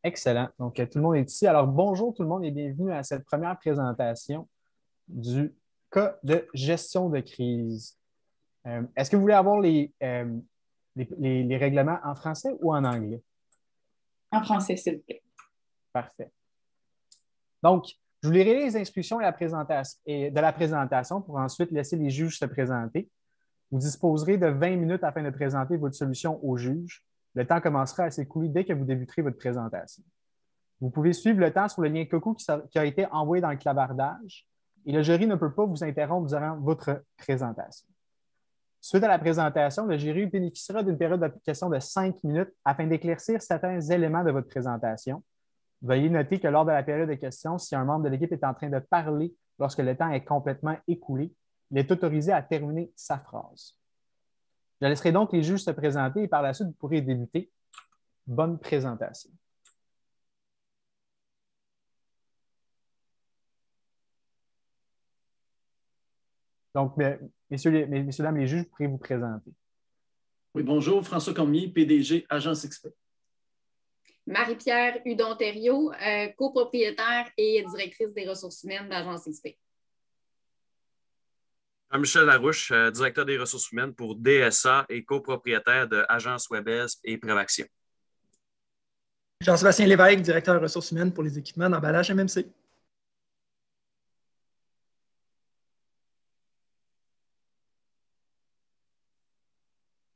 Excellent. Donc, tout le monde est ici. Alors, bonjour tout le monde et bienvenue à cette première présentation du cas de gestion de crise. Est-ce que vous voulez avoir les règlements en français ou en anglais? En français, s'il vous plaît. Parfait. Donc, je vous lirai les instructions de la présentation pour ensuite laisser les juges se présenter. Vous disposerez de 20 minutes afin de présenter votre solution au juge. Le temps commencera à s'écouler dès que vous débuterez votre présentation. Vous pouvez suivre le temps sur le lien Coco qui a été envoyé dans le clavardage et le jury ne peut pas vous interrompre durant votre présentation. Suite à la présentation, le jury bénéficiera d'une période d'application de 5 minutes afin d'éclaircir certains éléments de votre présentation. Veuillez noter que lors de la période de questions, si un membre de l'équipe est en train de parler lorsque le temps est complètement écoulé, il est autorisé à terminer sa phrase. Je laisserai donc les juges se présenter et par la suite, vous pourrez débuter. Bonne présentation. Donc, messieurs, dames, les juges, vous pourrez vous présenter. Oui, bonjour, François Cormier, PDG, Agence XP. Marie-Pierre Hudon-Thériault, copropriétaire et directrice des ressources humaines d'Agence XP. Jean-Michel Larouche, directeur des ressources humaines pour DSA et copropriétaire de Agence WebES et Prévaction. Jean-Sébastien Lévesque, directeur des ressources humaines pour les équipements d'emballage MMC.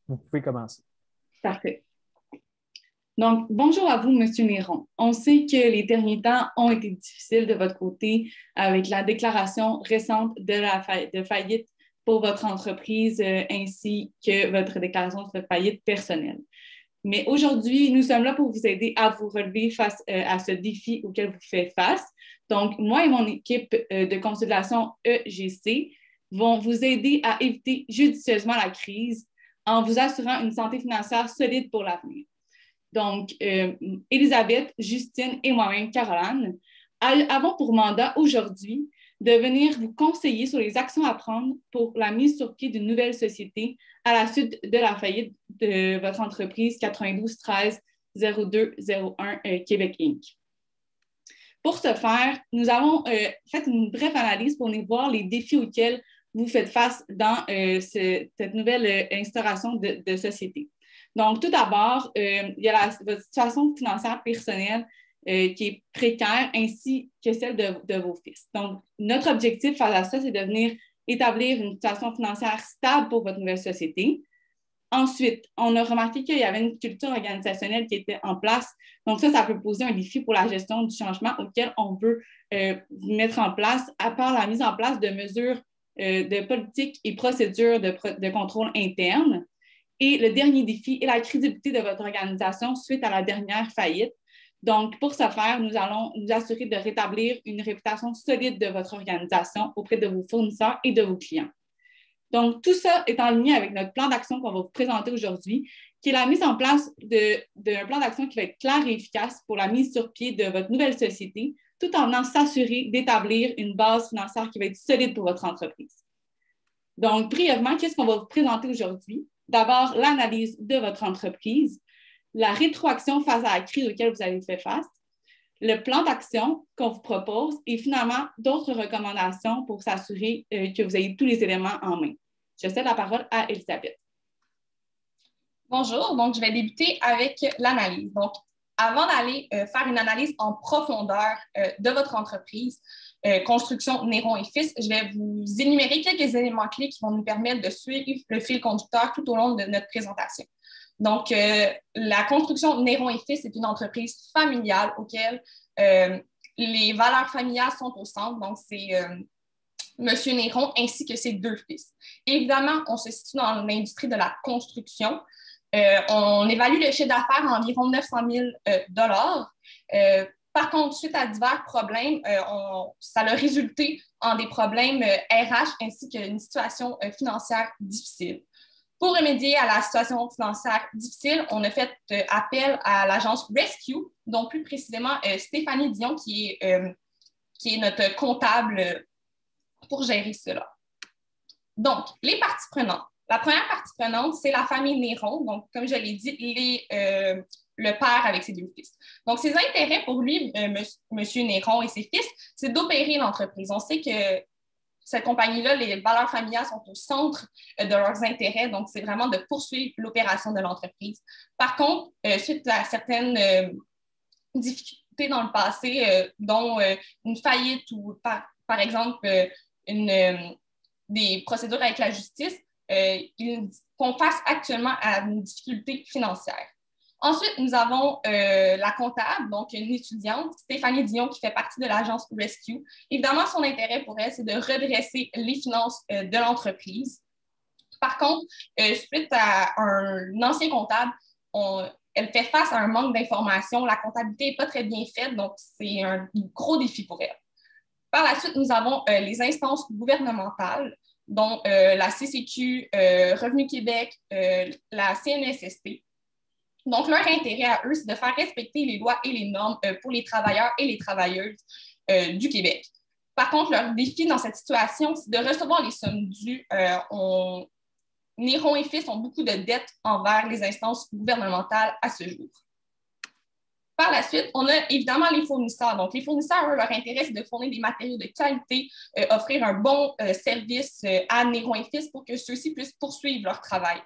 Vous pouvez commencer. Parfait. Donc, bonjour à vous, M. Néron. On sait que les derniers temps ont été difficiles de votre côté avec la déclaration récente de faillite pour votre entreprise ainsi que votre déclaration de faillite personnelle. Mais aujourd'hui, nous sommes là pour vous aider à vous relever face à ce défi auquel vous faites face. Donc, moi et mon équipe de consultation EGC vont vous aider à éviter judicieusement la crise en vous assurant une santé financière solide pour l'avenir. Donc, Elisabeth, Justine et moi-même, Caroline, avons pour mandat aujourd'hui de venir vous conseiller sur les actions à prendre pour la mise sur pied d'une nouvelle société à la suite de la faillite de votre entreprise 92 13 02 01 Québec Inc. Pour ce faire, nous avons fait une brève analyse pour venir voir les défis auxquels vous faites face dans cette nouvelle instauration de société. Donc, tout d'abord, il y a votre situation financière personnelle qui est précaire, ainsi que celle de vos fils. Donc, notre objectif face à ça, c'est de venir établir une situation financière stable pour votre nouvelle société. Ensuite, on a remarqué qu'il y avait une culture organisationnelle qui était en place. Donc, ça peut poser un défi pour la gestion du changement auquel on veut mettre en place, à part la mise en place de mesures de politiques et procédures de contrôle interne. Et le dernier défi est la crédibilité de votre organisation suite à la dernière faillite. Donc, pour ce faire, nous allons nous assurer de rétablir une réputation solide de votre organisation auprès de vos fournisseurs et de vos clients. Donc, tout ça est en ligne avec notre plan d'action qu'on va vous présenter aujourd'hui, qui est la mise en place d'un plan d'action qui va être clair et efficace pour la mise sur pied de votre nouvelle société, tout en venant s'assurer d'établir une base financière qui va être solide pour votre entreprise. Donc, brièvement, qu'est-ce qu'on va vous présenter aujourd'hui? D'abord, l'analyse de votre entreprise, la rétroaction face à la crise auquel vous avez fait face, le plan d'action qu'on vous propose et finalement, d'autres recommandations pour s'assurer que vous ayez tous les éléments en main. Je cède la parole à Elisabeth. Bonjour, donc je vais débuter avec l'analyse. Donc, avant d'aller faire une analyse en profondeur de votre entreprise, Construction Néron et Fils, je vais vous énumérer quelques éléments clés qui vont nous permettre de suivre le fil conducteur tout au long de notre présentation. Donc, la Construction Néron et Fils est une entreprise familiale auquel les valeurs familiales sont au centre. Donc, c'est M. Néron ainsi que ses deux fils. Évidemment, on se situe dans l'industrie de la construction. On évalue le chiffre d'affaires à environ 900 000 $. Par contre, suite à divers problèmes, ça a résulté en des problèmes RH ainsi qu'une situation financière difficile. Pour remédier à la situation financière difficile, on a fait appel à l'agence Rescue, dont plus précisément Stéphanie Dion, qui est notre comptable pour gérer cela. Donc, les parties prenantes. La première partie prenante, c'est la famille Néron. Donc, comme je l'ai dit, le père avec ses deux fils. Donc, ses intérêts pour lui, M. Néron et ses fils, c'est d'opérer l'entreprise. On sait que cette compagnie-là, les valeurs familiales sont au centre de leurs intérêts, donc c'est vraiment de poursuivre l'opération de l'entreprise. Par contre, suite à certaines difficultés dans le passé, dont une faillite ou par exemple des procédures avec la justice, ils font face actuellement à une difficulté financière. Ensuite, nous avons la comptable, donc une étudiante, Stéphanie Dion, qui fait partie de l'agence Rescue. Évidemment, son intérêt pour elle, c'est de redresser les finances de l'entreprise. Par contre, suite à un ancien comptable, elle fait face à un manque d'informations. La comptabilité n'est pas très bien faite, donc c'est un gros défi pour elle. Par la suite, nous avons les instances gouvernementales, dont la CCQ, Revenu Québec, la CNSST. Donc, leur intérêt à eux, c'est de faire respecter les lois et les normes pour les travailleurs et les travailleuses du Québec. Par contre, leur défi dans cette situation, c'est de recevoir les sommes dues. Néron et fils ont beaucoup de dettes envers les instances gouvernementales à ce jour. Par la suite, on a évidemment les fournisseurs. Donc, les fournisseurs, eux, leur intérêt, c'est de fournir des matériaux de qualité, offrir un bon service à Néron et fils pour que ceux-ci puissent poursuivre leur travail.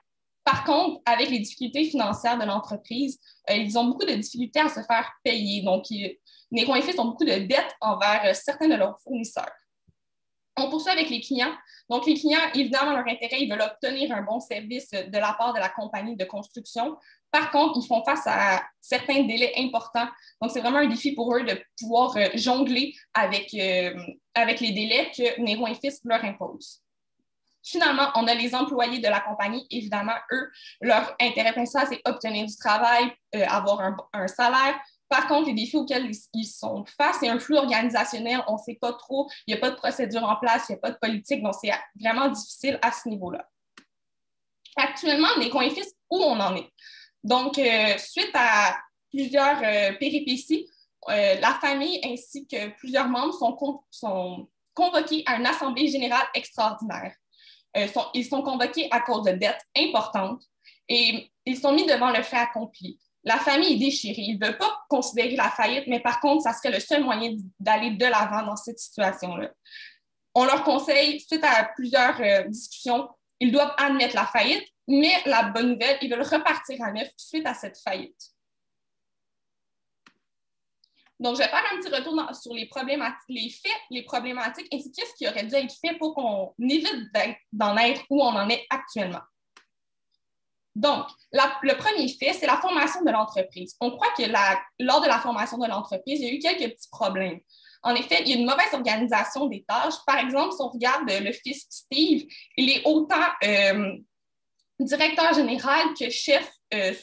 Par contre, avec les difficultés financières de l'entreprise, ils ont beaucoup de difficultés à se faire payer. Donc, Néron et fils ont beaucoup de dettes envers certains de leurs fournisseurs. On poursuit avec les clients. Donc, les clients, évidemment, leur intérêt, ils veulent obtenir un bon service de la part de la compagnie de construction. Par contre, ils font face à certains délais importants. Donc, c'est vraiment un défi pour eux de pouvoir jongler avec les délais que Néron et fils leur imposent. Finalement, on a les employés de la compagnie. Évidemment, eux, leur intérêt principal, c'est obtenir du travail, avoir un salaire. Par contre, les défis auxquels ils sont face, c'est un flou organisationnel. On ne sait pas trop. Il n'y a pas de procédure en place, il n'y a pas de politique. Donc, c'est vraiment difficile à ce niveau-là. Actuellement, Néron et fils, où on en est? Donc, suite à plusieurs péripéties, la famille ainsi que plusieurs membres sont convoqués à une assemblée générale extraordinaire. Ils sont convoqués à cause de dettes importantes et ils sont mis devant le fait accompli. La famille est déchirée. Ils ne veulent pas considérer la faillite, mais par contre, ça serait le seul moyen d'aller de l'avant dans cette situation-là. On leur conseille, suite à plusieurs discussions, ils doivent admettre la faillite, mais la bonne nouvelle, ils veulent repartir à neuf suite à cette faillite. Donc, je vais faire un petit retour sur les problématiques, les faits, les problématiques, ainsi que ce qui aurait dû être fait pour qu'on évite d'en être où on en est actuellement. Donc, le premier fait, c'est la formation de l'entreprise. On croit que lors de la formation de l'entreprise, il y a eu quelques petits problèmes. En effet, il y a une mauvaise organisation des tâches. Par exemple, si on regarde le fils Steve, il est autant directeur général que chef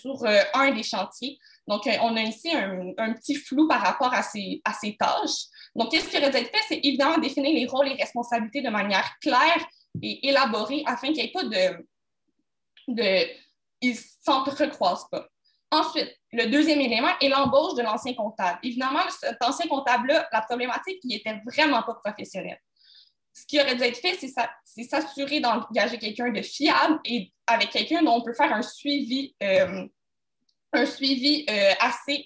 sur un des chantiers. Donc, on a ici un petit flou par rapport à ces tâches. Donc, qu'est-ce qui aurait dû être fait? C'est évidemment définir les rôles et responsabilités de manière claire et élaborée afin qu'il n'y ait pas ils ne s'entrecroisent pas. Ensuite, le deuxième élément est l'embauche de l'ancien comptable. Évidemment, cet ancien comptable-là, la problématique, il n'était vraiment pas professionnel. Ce qui aurait dû être fait, c'est s'assurer d'engager quelqu'un de fiable et avec quelqu'un dont on peut faire un suivi assez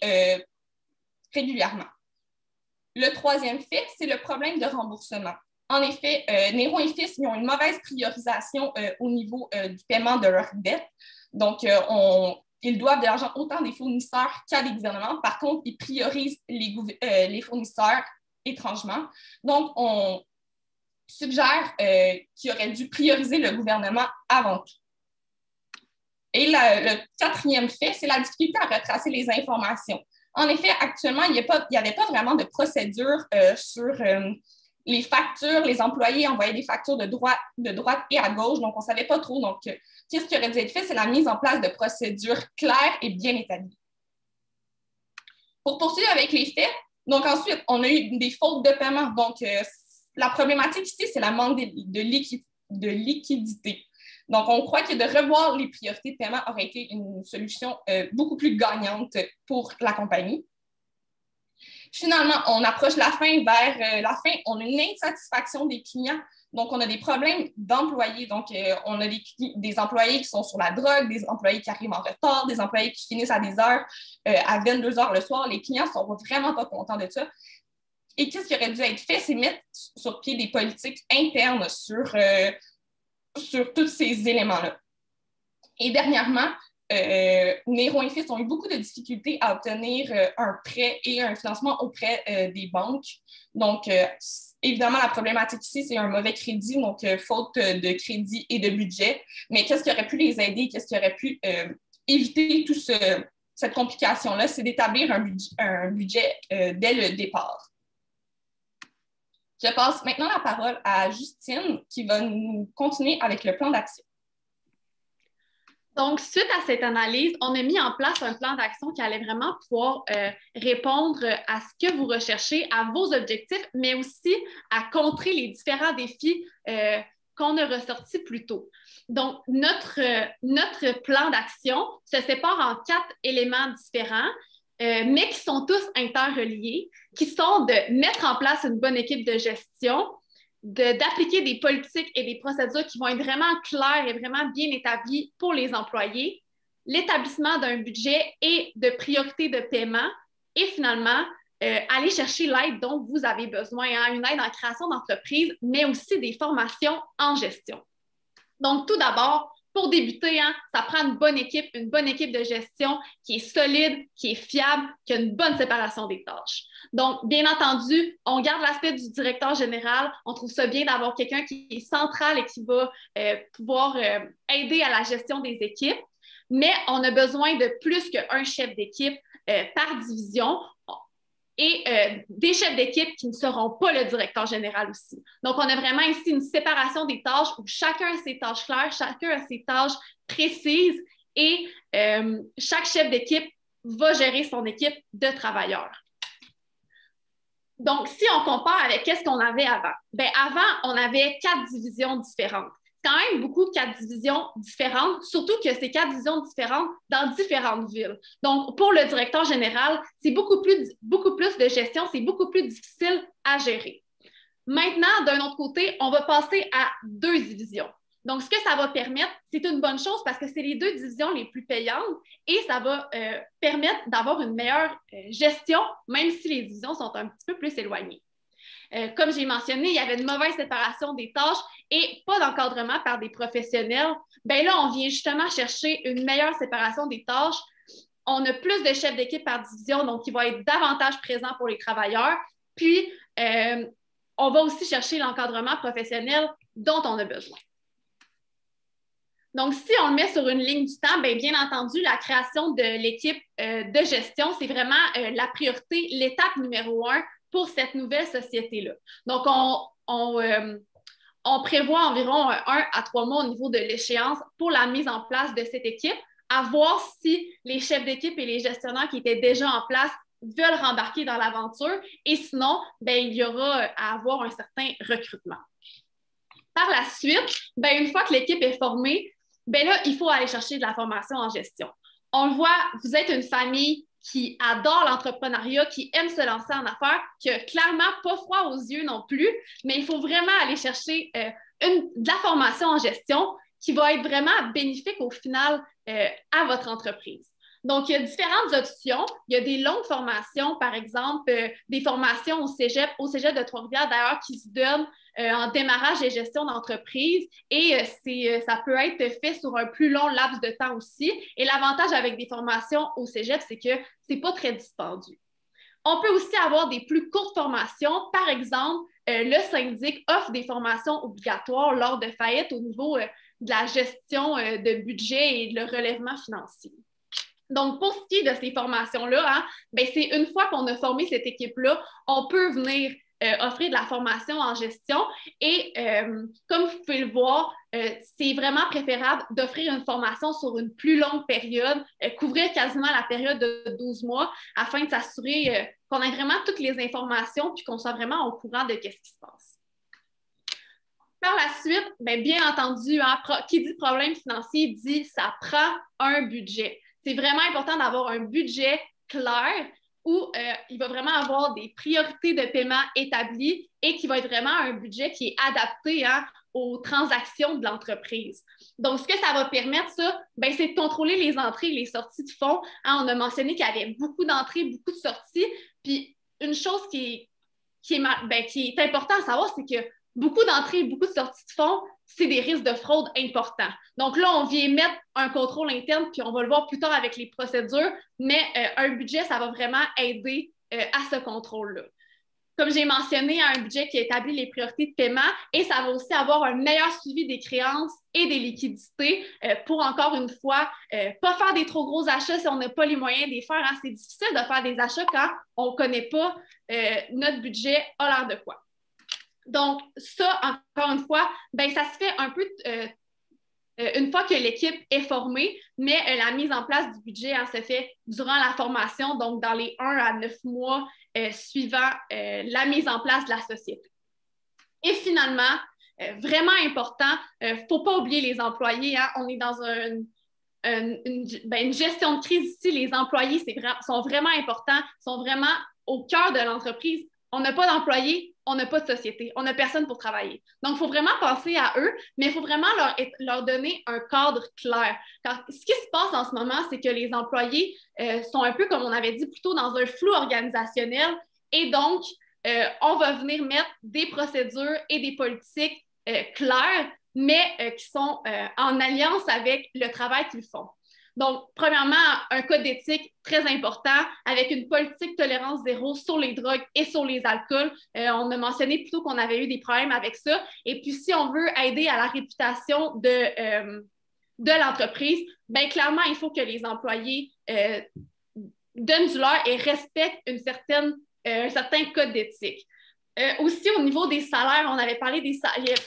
régulièrement. Le troisième fait, c'est le problème de remboursement. En effet, Néron et fils ils ont une mauvaise priorisation au niveau du paiement de leurs dettes. Donc, ils doivent de l'argent autant des fournisseurs qu'à des gouvernements. Par contre, ils priorisent les fournisseurs étrangement. Donc, on suggère qu'ils auraient dû prioriser le gouvernement avant tout. Et le quatrième fait, c'est la difficulté à retracer les informations. En effet, actuellement, il n'y avait pas vraiment de procédure sur les factures. Les employés envoyaient des factures de droite et à gauche, donc on ne savait pas trop. Donc, qu'est-ce qui aurait dû être fait? C'est la mise en place de procédures claires et bien établies. Pour poursuivre avec les faits, donc ensuite, on a eu des fautes de paiement. Donc, la problématique ici, c'est la manque de liquidité. Donc, on croit que de revoir les priorités de paiement aurait été une solution beaucoup plus gagnante pour la compagnie. Finalement, on approche la fin. Vers la fin, on a une insatisfaction des clients Donc, on a des problèmes d'employés. Donc, on a des employés qui sont sur la drogue, des employés qui arrivent en retard, des employés qui finissent à des heures, à 22 heures le soir. Les clients ne sont vraiment pas contents de ça. Et qu'est-ce qui aurait dû être fait? C'est mettre sur pied des politiques internes sur tous ces éléments-là. Et dernièrement, Néron et Fils ont eu beaucoup de difficultés à obtenir un prêt et un financement auprès des banques. Donc, évidemment, la problématique ici, c'est un mauvais crédit, donc faute de crédit et de budget. Mais qu'est-ce qui aurait pu les aider? Qu'est-ce qui aurait pu éviter toute cette complication-là? C'est d'établir un budget dès le départ. Je passe maintenant la parole à Justine qui va nous continuer avec le plan d'action. Donc, suite à cette analyse, on a mis en place un plan d'action qui allait vraiment pouvoir répondre à ce que vous recherchez, à vos objectifs, mais aussi à contrer les différents défis qu'on a ressortis plus tôt. Donc, notre plan d'action se sépare en 4 éléments différents, mais qui sont tous interreliés, qui sont de mettre en place une bonne équipe de gestion, d'appliquer des politiques et des procédures qui vont être vraiment claires et vraiment bien établies pour les employés, l'établissement d'un budget et de priorités de paiement, et finalement, aller chercher l'aide dont vous avez besoin, hein, une aide en création d'entreprise, mais aussi des formations en gestion. Donc, tout d'abord, pour débuter, hein, ça prend une bonne équipe de gestion qui est solide, qui est fiable, qui a une bonne séparation des tâches. Donc, bien entendu, on garde l'aspect du directeur général. On trouve ça bien d'avoir quelqu'un qui est central et qui va pouvoir aider à la gestion des équipes. Mais on a besoin de plus qu'un chef d'équipe par division et des chefs d'équipe qui ne seront pas le directeur général aussi. Donc, on a vraiment ici une séparation des tâches où chacun a ses tâches claires, chacun a ses tâches précises et chaque chef d'équipe va gérer son équipe de travailleurs. Donc, si on compare avec qu'est-ce qu'on avait avant, bien, avant, on avait 4 divisions différentes. C'est quand même beaucoup 4 divisions différentes, surtout que c'est 4 divisions différentes dans différentes villes. Donc, pour le directeur général, c'est beaucoup plus de gestion, c'est beaucoup plus difficile à gérer. Maintenant, d'un autre côté, on va passer à 2 divisions. Donc, ce que ça va permettre, c'est une bonne chose parce que c'est les 2 divisions les plus payantes et ça va permettre d'avoir une meilleure gestion, même si les divisions sont un petit peu plus éloignées. Comme j'ai mentionné, il y avait une mauvaise séparation des tâches et pas d'encadrement par des professionnels. Bien là, on vient justement chercher une meilleure séparation des tâches. On a plus de chefs d'équipe par division, donc qui vont être davantage présents pour les travailleurs. Puis, on va aussi chercher l'encadrement professionnel dont on a besoin. Donc, si on le met sur une ligne du temps, bien entendu, la création de l'équipe de gestion, c'est vraiment la priorité, l'étape numéro 1 pour cette nouvelle société-là. Donc, on prévoit environ 1 à 3 mois au niveau de l'échéance pour la mise en place de cette équipe, à voir si les chefs d'équipe et les gestionnaires qui étaient déjà en place veulent rembarquer dans l'aventure et sinon, il y aura à avoir un certain recrutement. Par la suite, une fois que l'équipe est formée, là, il faut aller chercher de la formation en gestion. On le voit, vous êtes une famille qui adore l'entrepreneuriat, qui aime se lancer en affaires, qui n'a clairement pas froid aux yeux non plus, mais il faut vraiment aller chercher de la formation en gestion qui va être vraiment bénéfique au final à votre entreprise. Donc, il y a différentes options. Il y a des longues formations, par exemple, des formations au cégep de Trois-Rivières, d'ailleurs, qui se donnent en démarrage et gestion d'entreprise. Et ça peut être fait sur un plus long laps de temps aussi. Et l'avantage avec des formations au cégep, c'est que ce n'est pas très dispendieux. On peut aussi avoir des plus courtes formations. Par exemple, le syndic offre des formations obligatoires lors de faillite au niveau de la gestion de budget et de le relèvement financier. Donc, pour ce qui est de ces formations-là, c'est une fois qu'on a formé cette équipe-là, on peut venir offrir de la formation en gestion et comme vous pouvez le voir, c'est vraiment préférable d'offrir une formation sur une plus longue période, couvrir quasiment la période de 12 mois afin de s'assurer qu'on ait vraiment toutes les informations puis qu'on soit vraiment au courant de ce qui se passe. Par la suite, bien entendu, qui dit problème financier dit ça prend un budget. C'est vraiment important d'avoir un budget clair où il va vraiment avoir des priorités de paiement établies et qui va être vraiment un budget qui est adapté aux transactions de l'entreprise. Donc, ce que ça va permettre, ça, ben, c'est de contrôler les entrées et les sorties de fonds. On a mentionné qu'il y avait beaucoup d'entrées, beaucoup de sorties. Puis, une chose qui est importante à savoir, c'est que beaucoup d'entrées et beaucoup de sorties de fonds, c'est des risques de fraude importants. Donc là, on vient mettre un contrôle interne, puis on va le voir plus tard avec les procédures, mais un budget, ça va vraiment aider à ce contrôle-là. Comme j'ai mentionné, un budget qui établit les priorités de paiement et ça va aussi avoir un meilleur suivi des créances et des liquidités pour, encore une fois, pas faire des trop gros achats si on n'a pas les moyens de les faire. C'est difficile de faire des achats quand on ne connaît pas notre budget a l'air de quoi. Donc, ça, encore une fois, ben, ça se fait un peu une fois que l'équipe est formée, mais la mise en place du budget se fait durant la formation, donc dans les 1 à 9 mois suivant la mise en place de la société. Et finalement, vraiment important, il ne faut pas oublier les employés. On est dans une gestion de crise ici. Les employés sont vraiment importants, sont vraiment au cœur de l'entreprise. On n'a pas d'employés, on n'a pas de société, on n'a personne pour travailler. Donc, il faut vraiment penser à eux, mais il faut vraiment leur donner un cadre clair. Car ce qui se passe en ce moment, c'est que les employés sont un peu, comme on avait dit plus tôt, dans un flou organisationnel et donc, on va venir mettre des procédures et des politiques claires, mais qui sont en alliance avec le travail qu'ils font. Donc, premièrement, un code d'éthique très important avec une politique tolérance zéro sur les drogues et sur les alcools. On a mentionné plutôt qu'on avait eu des problèmes avec ça. Et puis, si on veut aider à la réputation de l'entreprise, bien clairement, il faut que les employés donnent du leur et respectent un certain code d'éthique. Aussi, au niveau des salaires, on avait parlé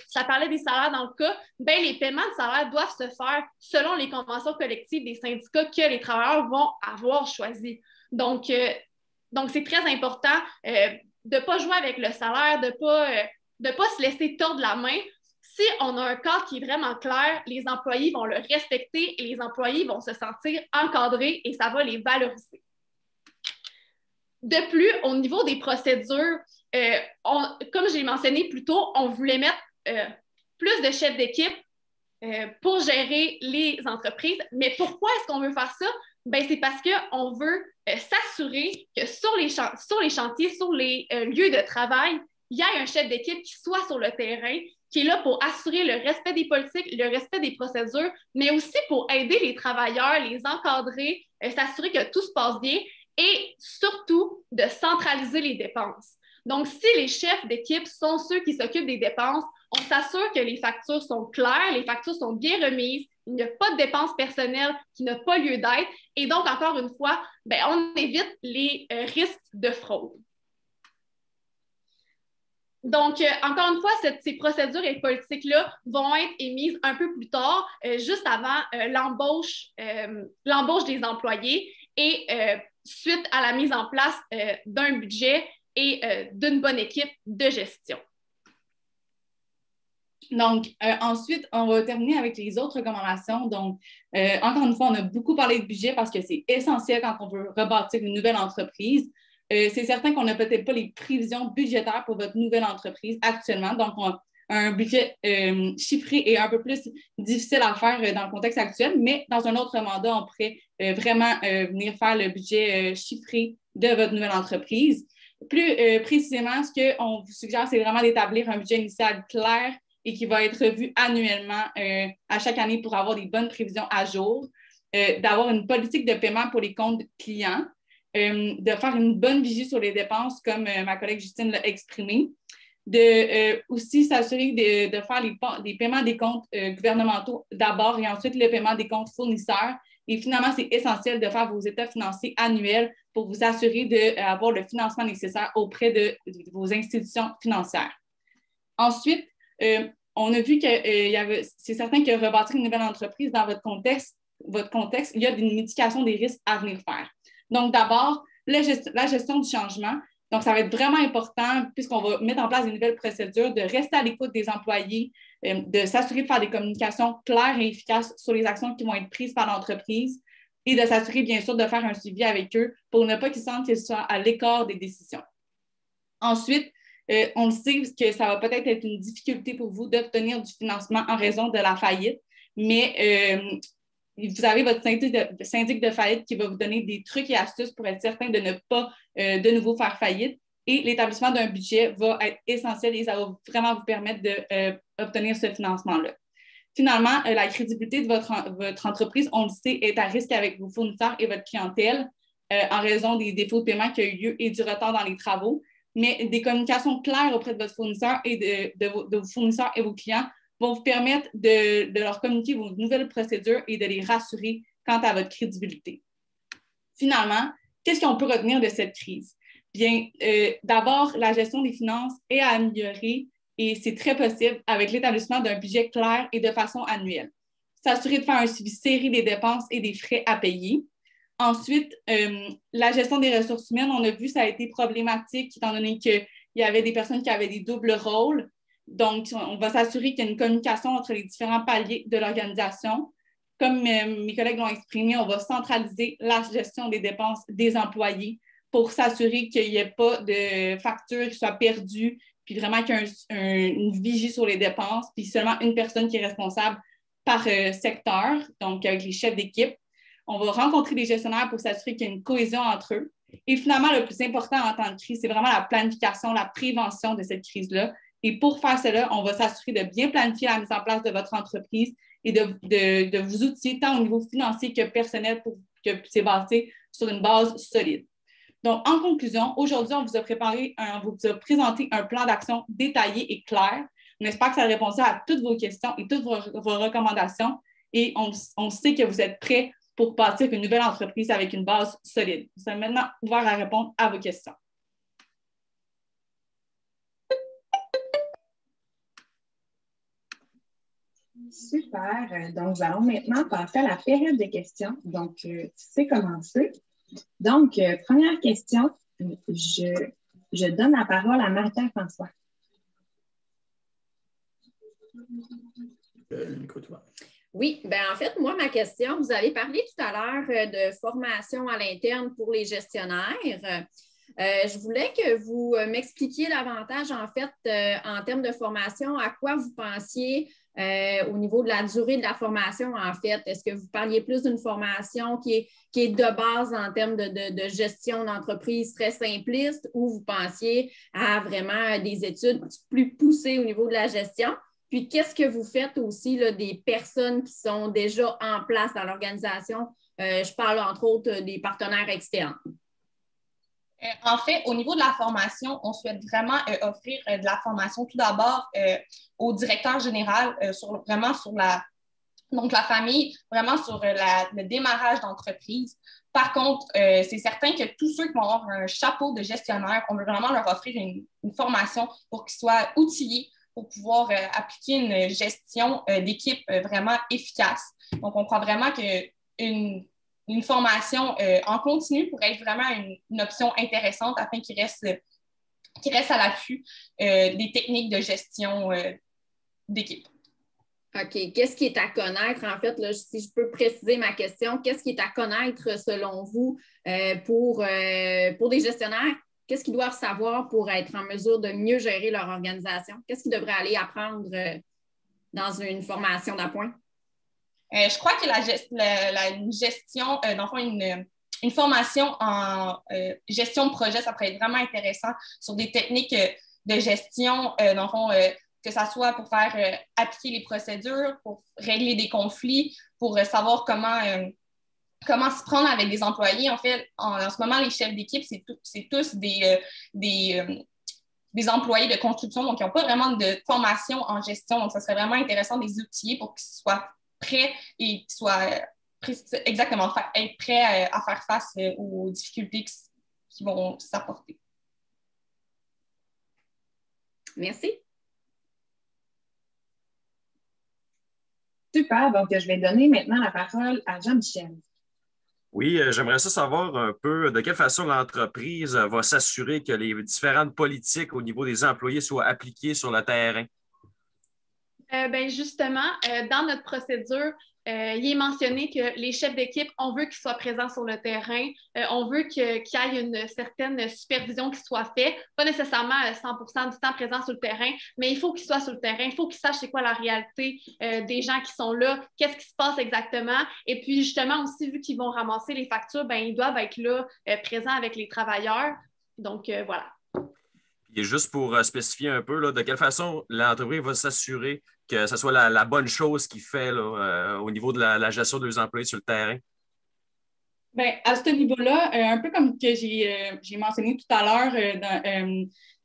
ça parlait des salaires dans le cas, bien, les paiements de salaire doivent se faire selon les conventions collectives des syndicats que les travailleurs vont avoir choisis. Donc c'est très important de ne pas jouer avec le salaire, de pas se laisser tordre la main. Si on a un cadre qui est vraiment clair, les employés vont le respecter et les employés vont se sentir encadrés et ça va les valoriser. De plus, au niveau des procédures, comme j'ai mentionné plus tôt, on voulait mettre plus de chefs d'équipe pour gérer les entreprises. Mais pourquoi est-ce qu'on veut faire ça? Ben, c'est parce qu'on veut s'assurer que sur les chantiers, sur les lieux de travail, il y ait un chef d'équipe qui soit sur le terrain, qui est là pour assurer le respect des politiques, le respect des procédures, mais aussi pour aider les travailleurs, les encadrer, s'assurer que tout se passe bien et surtout de centraliser les dépenses. Donc, si les chefs d'équipe sont ceux qui s'occupent des dépenses, on s'assure que les factures sont claires, les factures sont bien remises, il n'y a pas de dépenses personnelles qui n'ont pas lieu d'être. Et donc, encore une fois, bien, on évite les risques de fraude. Donc, encore une fois, ces procédures et politiques-là vont être émises un peu plus tard, juste avant l'embauche des employés et suite à la mise en place d'un budget et d'une bonne équipe de gestion. Donc, ensuite, on va terminer avec les autres recommandations. Donc, encore une fois, on a beaucoup parlé de budget parce que c'est essentiel quand on veut rebâtir une nouvelle entreprise. C'est certain qu'on n'a peut-être pas les prévisions budgétaires pour votre nouvelle entreprise actuellement. Donc, un budget chiffré est un peu plus difficile à faire dans le contexte actuel, mais dans un autre mandat, on pourrait vraiment venir faire le budget chiffré de votre nouvelle entreprise. Plus précisément, ce qu'on vous suggère, c'est vraiment d'établir un budget initial clair et qui va être revu annuellement à chaque année pour avoir des bonnes prévisions à jour, d'avoir une politique de paiement pour les comptes clients, de faire une bonne vigie sur les dépenses, comme ma collègue Justine l'a exprimé, aussi s'assurer de faire les paiements des comptes gouvernementaux d'abord et ensuite le paiement des comptes fournisseurs. Et finalement, c'est essentiel de faire vos états financiers annuels pour vous assurer d'avoir le financement nécessaire auprès de vos institutions financières. Ensuite, on a vu que c'est certain que rebâtir une nouvelle entreprise dans votre contexte, il y a une mitigation des risques à venir faire. Donc, d'abord, la gestion du changement. Donc, ça va être vraiment important, puisqu'on va mettre en place des nouvelles procédures, de rester à l'écoute des employés, de s'assurer de faire des communications claires et efficaces sur les actions qui vont être prises par l'entreprise et de s'assurer, bien sûr, de faire un suivi avec eux pour ne pas qu'ils sentent qu'ils soient à l'écart des décisions. Ensuite, on le sait que ça va peut-être être une difficulté pour vous d'obtenir du financement en raison de la faillite, mais vous avez votre syndic de faillite qui va vous donner des trucs et astuces pour être certain de ne pas de nouveau faire faillite. Et l'établissement d'un budget va être essentiel et ça va vraiment vous permettre d'obtenir ce financement-là. Finalement, la crédibilité de votre entreprise, on le sait, est à risque avec vos fournisseurs et votre clientèle en raison des défauts de paiement qui ont eu lieu et du retard dans les travaux. Mais des communications claires auprès de votre fournisseur et de vos fournisseurs et vos clients vont vous permettre de leur communiquer vos nouvelles procédures et de les rassurer quant à votre crédibilité. Finalement, qu'est-ce qu'on peut retenir de cette crise? Bien, d'abord, la gestion des finances est à améliorer et c'est très possible avec l'établissement d'un budget clair et de façon annuelle. S'assurer de faire un suivi serré des dépenses et des frais à payer. Ensuite, la gestion des ressources humaines, on a vu, ça a été problématique étant donné qu'il y avait des personnes qui avaient des doubles rôles. Donc, on va s'assurer qu'il y a une communication entre les différents paliers de l'organisation. Comme mes collègues l'ont exprimé, on va centraliser la gestion des dépenses des employés pour s'assurer qu'il n'y ait pas de factures qui soient perdues, puis vraiment qu'il y ait une vigie sur les dépenses, puis seulement une personne qui est responsable par secteur, donc avec les chefs d'équipe. On va rencontrer les gestionnaires pour s'assurer qu'il y a une cohésion entre eux. Et finalement, le plus important en temps de crise, c'est vraiment la planification, la prévention de cette crise-là. Et pour faire cela, on va s'assurer de bien planifier la mise en place de votre entreprise et de vous outiller tant au niveau financier que personnel pour que c'est basé sur une base solide. Donc, en conclusion, aujourd'hui, on vous a présenté un plan d'action détaillé et clair. On espère que ça a répondu à toutes vos questions et toutes vos recommandations. Et on sait que vous êtes prêts pour bâtir une nouvelle entreprise avec une base solide. Nous sommes maintenant ouverts à répondre à vos questions. Super. Donc, nous allons maintenant passer à la période des questions. Donc, tu sais commencer. Donc, première question, je donne la parole à Martin-François. Oui, bien en fait, moi, ma question, vous avez parlé tout à l'heure de formation à l'interne pour les gestionnaires. Je voulais que vous m'expliquiez davantage, en fait, en termes de formation, à quoi vous pensiez au niveau de la durée de la formation, en fait. Est-ce que vous parliez plus d'une formation qui est de base en termes de gestion d'entreprise très simpliste ou vous pensiez à vraiment des études plus poussées au niveau de la gestion? Puis, qu'est-ce que vous faites aussi là, des personnes qui sont déjà en place dans l'organisation? Je parle entre autres des partenaires externes. En fait, au niveau de la formation, on souhaite vraiment offrir de la formation tout d'abord au directeur général, vraiment sur la famille, vraiment sur le démarrage d'entreprise. Par contre, c'est certain que tous ceux qui vont avoir un chapeau de gestionnaire, on veut vraiment leur offrir une formation pour qu'ils soient outillés pour pouvoir appliquer une gestion d'équipe vraiment efficace. Donc, on croit vraiment qu'une formation en continu pourrait être vraiment une option intéressante afin qu'ils restent à l'affût des techniques de gestion d'équipe. OK. Qu'est-ce qui est à connaître, en fait, là, si je peux préciser ma question, qu'est-ce qui est à connaître selon vous pour des gestionnaires? Qu'est-ce qu'ils doivent savoir pour être en mesure de mieux gérer leur organisation? Qu'est-ce qu'ils devraient aller apprendre dans une formation d'appoint? Je crois que une gestion, dans le fond, une formation en gestion de projet, ça pourrait être vraiment intéressant sur des techniques de gestion, dans le fond, que ce soit pour faire appliquer les procédures, pour régler des conflits, pour savoir comment s'y prendre avec des employés. En fait, en ce moment, les chefs d'équipe, c'est tous des employés de construction, donc ils n'ont pas vraiment de formation en gestion. Donc, ça serait vraiment intéressant de les outiller pour qu'ils soient prêts et qu'ils soient être prêts à faire face aux difficultés qui vont s'apporter. Merci. Super. Donc, je vais donner maintenant la parole à Jean-Michel. Oui, j'aimerais savoir un peu de quelle façon l'entreprise va s'assurer que les différentes politiques au niveau des employés soient appliquées sur le terrain. Justement, dans notre procédure, il est mentionné que les chefs d'équipe, on veut qu'ils soient présents sur le terrain, on veut qu'il y ait une certaine supervision qui soit faite, pas nécessairement 100% du temps présent sur le terrain, mais il faut qu'ils soient sur le terrain, il faut qu'ils sachent c'est quoi la réalité des gens qui sont là, qu'est-ce qui se passe exactement, et puis justement aussi, vu qu'ils vont ramasser les factures, ben, ils doivent être là, présents avec les travailleurs, donc voilà. Et juste pour spécifier un peu, là, de quelle façon l'entreprise va s'assurer que ce soit la bonne chose qu'il fait là, au niveau de la gestion de leurs employés sur le terrain? Bien, à ce niveau-là, un peu comme que j'ai mentionné tout à l'heure,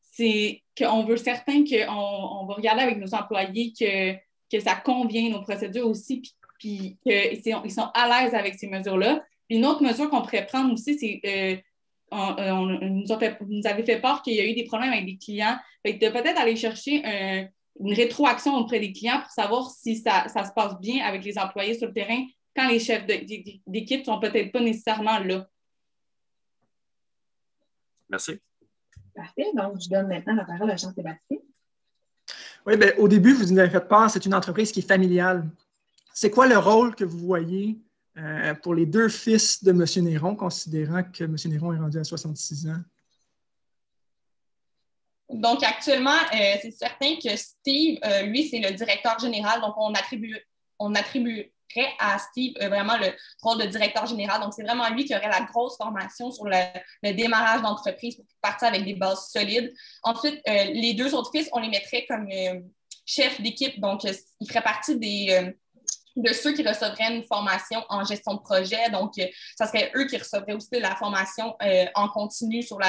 c'est qu'on veut certain qu'on va regarder avec nos employés que ça convient, nos procédures aussi, puis qu'ils sont à l'aise avec ces mesures-là. Puis une autre mesure qu'on pourrait prendre aussi, c'est vous nous avez fait part qu'il y a eu des problèmes avec des clients. Fait que de peut-être aller chercher une rétroaction auprès des clients pour savoir si ça se passe bien avec les employés sur le terrain quand les chefs d'équipe ne sont peut-être pas nécessairement là. Merci. Parfait. Donc, je donne maintenant la parole à Jean-Sébastien. Oui, bien, au début, vous nous avez fait part, c'est une entreprise qui est familiale. C'est quoi le rôle que vous voyez pour les deux fils de M. Néron, considérant que M. Néron est rendu à 66 ans? Donc, actuellement, c'est certain que Steve, lui, c'est le directeur général. Donc, on attribuerait à Steve vraiment le rôle de directeur général. Donc, c'est vraiment lui qui aurait la grosse formation sur le démarrage d'entreprise pour partir avec des bases solides. Ensuite, les deux autres fils, on les mettrait comme chefs d'équipe. Donc, ils feraient partie de ceux qui recevraient une formation en gestion de projet. Donc, ça serait eux qui recevraient aussi la formation en continu sur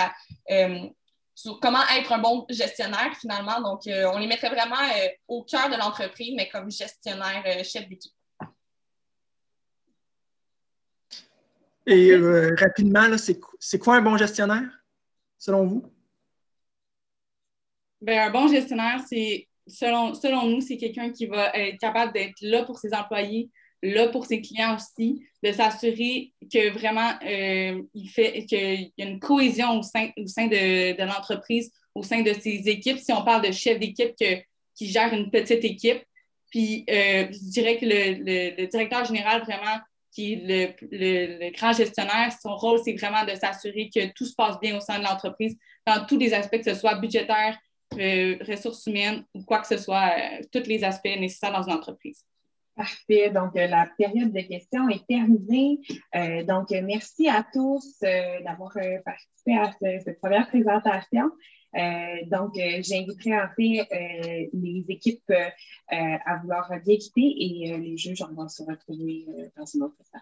comment être un bon gestionnaire, finalement. Donc, on les mettrait vraiment au cœur de l'entreprise, mais comme gestionnaire, chef d'équipe. Et rapidement, là, c'est quoi un bon gestionnaire, selon vous? Bien, un bon gestionnaire, c'est selon nous, c'est quelqu'un qui va être capable d'être là pour ses employés, là pour ses clients aussi, de s'assurer que vraiment qu'il y a une cohésion au sein de l'entreprise, au sein de ses équipes. Si on parle de chef d'équipe qui gère une petite équipe, puis je dirais que le directeur général, vraiment, qui est le grand gestionnaire, son rôle, c'est vraiment de s'assurer que tout se passe bien au sein de l'entreprise, dans tous les aspects, que ce soit budgétaire, ressources humaines ou quoi que ce soit, tous les aspects nécessaires dans une entreprise. Parfait. Donc, la période de questions est terminée. Donc, merci à tous d'avoir participé à cette première présentation. Donc, j'inviterai en fait les équipes à vouloir bien quitter et les juges, on va se retrouver dans une autre salle.